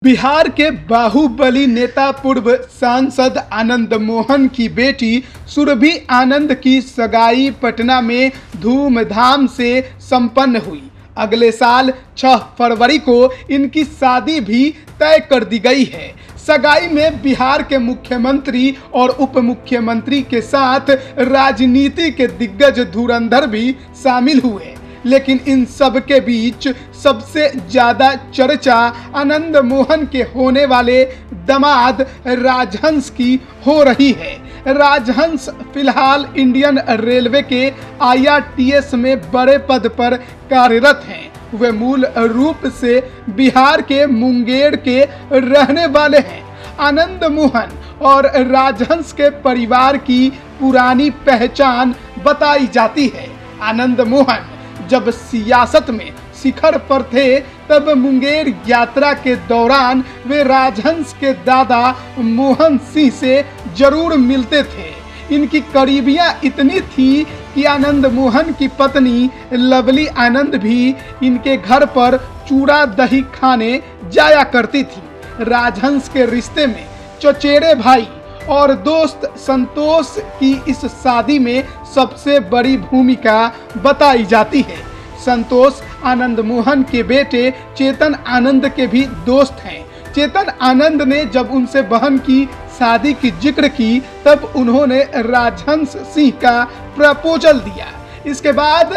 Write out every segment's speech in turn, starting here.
बिहार के बाहुबली नेता पूर्व सांसद आनंद मोहन की बेटी सुरभि आनंद की सगाई पटना में धूमधाम से संपन्न हुई। अगले साल 6 फरवरी को इनकी शादी भी तय कर दी गई है। सगाई में बिहार के मुख्यमंत्री और उप मुख्यमंत्री के साथ राजनीति के दिग्गज धुरंधर भी शामिल हुए, लेकिन इन सब के बीच सबसे ज्यादा चर्चा आनंद मोहन के होने वाले दामाद राजहंस की हो रही है। राजहंस फिलहाल इंडियन रेलवे के IRTS में बड़े पद पर कार्यरत हैं। वे मूल रूप से बिहार के मुंगेर के रहने वाले हैं। आनंद मोहन और राजहंस के परिवार की पुरानी पहचान बताई जाती है। आनंद मोहन जब सियासत में शिखर पर थे, तब मुंगेर यात्रा के दौरान वे राजहंस के दादा मोहन सिंह से जरूर मिलते थे। इनकी करीबियां इतनी थी कि आनंद मोहन की पत्नी लवली आनंद भी इनके घर पर चूड़ा दही खाने जाया करती थी। राजहंस के रिश्ते में चचेरे भाई और दोस्त संतोष की इस शादी में सबसे बड़ी भूमिका बताई जाती है। संतोष आनंद मोहन के बेटे चेतन आनंद के भी दोस्त हैं। चेतन आनंद ने जब उनसे बहन की शादी की जिक्र की, तब उन्होंने राजहंस सिंह का प्रपोजल दिया। इसके बाद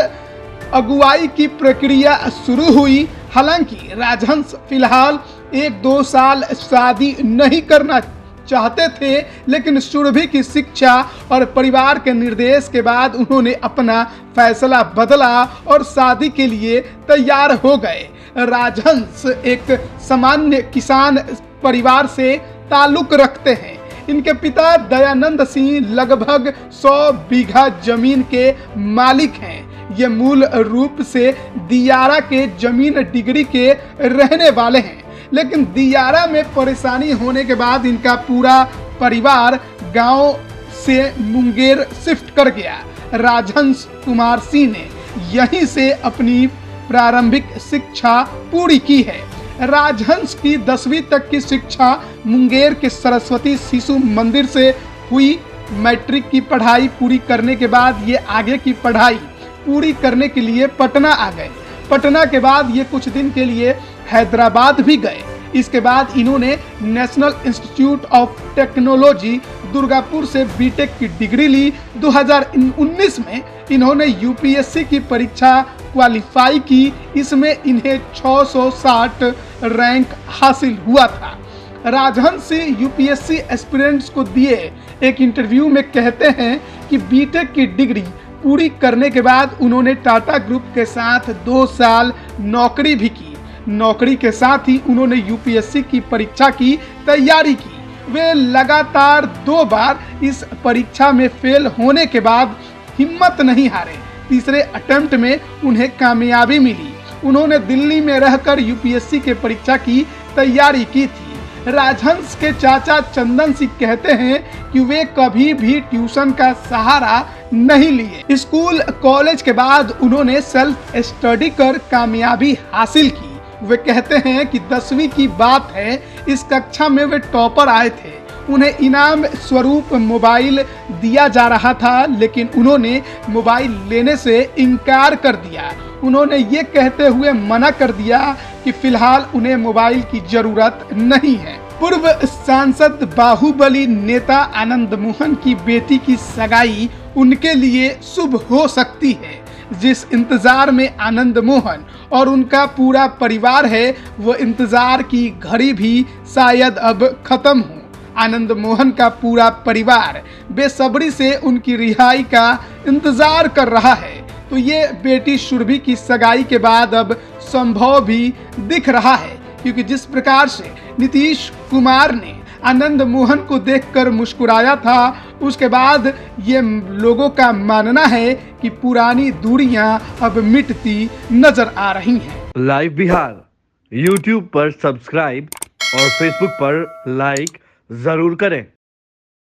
अगुवाई की प्रक्रिया शुरू हुई। हालांकि राजहंस फिलहाल 1-2 साल शादी नहीं करना चाहते थे, लेकिन सुरभि की शिक्षा और परिवार के निर्देश के बाद उन्होंने अपना फैसला बदला और शादी के लिए तैयार हो गए। राजहंस एक सामान्य किसान परिवार से ताल्लुक रखते हैं। इनके पिता दयानंद सिंह लगभग 100 बीघा जमीन के मालिक हैं। ये मूल रूप से दियारा के जमीन डिग्री के रहने वाले हैं, लेकिन दियारा में परेशानी होने के बाद इनका पूरा परिवार गांव से मुंगेर शिफ्ट कर गया। राजहंस कुमार सिंह ने यहीं से अपनी प्रारंभिक शिक्षा पूरी की है। राजहंस की 10वीं तक की शिक्षा मुंगेर के सरस्वती शिशु मंदिर से हुई। मैट्रिक की पढ़ाई पूरी करने के बाद ये आगे की पढ़ाई पूरी करने के लिए पटना आ गए। पटना के बाद ये कुछ दिन के लिए हैदराबाद भी गए। इसके बाद इन्होंने national institute of technology Durgapur से बीटेक की डिग्री ली। 2019 में इन्होंने UPSC की परीक्षा क्वालिफाई की। इसमें इन्हें 660 रैंक हासिल हुआ था। राजहंस सिंह UPSC एस्पिरेंट्स को दिए एक इंटरव्यू में कहते हैं कि बीटेक की डिग्री पूरी करने के बाद उन्होंने टाटा ग्रुप के साथ 2 साल नौकरी भी की। नौकरी के साथ ही उन्होंने UPSC की परीक्षा की तैयारी की। वे लगातार 2 बार इस परीक्षा में फेल होने के बाद हिम्मत नहीं हारे। तीसरे अटेम्प्ट में उन्हें कामयाबी मिली। उन्होंने दिल्ली में रहकर UPSC के परीक्षा की तैयारी की थी। राजहंस के चाचा चंदन सिंह कहते हैं कि वे कभी भी ट्यूशन का सहारा नहीं लिए। स्कूल कॉलेज के बाद उन्होंने सेल्फ स्टडी कर कामयाबी हासिल की। वे कहते हैं कि 10वीं की बात है, इस कक्षा में वे टॉपर आए थे। उन्हें इनाम स्वरूप मोबाइल दिया जा रहा था, लेकिन उन्होंने मोबाइल लेने से इनकार कर दिया। उन्होंने ये कहते हुए मना कर दिया कि फिलहाल उन्हें मोबाइल की जरूरत नहीं है। पूर्व सांसद बाहुबली नेता आनंद मोहन की बेटी की सगाई उनके लिए शुभ हो सकती है। जिस इंतजार में आनंद मोहन और उनका पूरा परिवार है, वो इंतजार की घड़ी भी शायद अब खत्म हो। आनंद मोहन का पूरा परिवार बेसब्री से उनकी रिहाई का इंतजार कर रहा है। तो ये बेटी सुरभि की सगाई के बाद अब संभव भी दिख रहा है, क्योंकि जिस प्रकार से नीतीश कुमार ने आनंद मोहन को देखकर मुस्कुराया था, उसके बाद ये लोगों का मानना है कि पुरानी दूरियां अब मिटती नजर आ रही हैं। लाइव बिहार YouTube पर सब्सक्राइब और Facebook पर लाइक जरूर करें।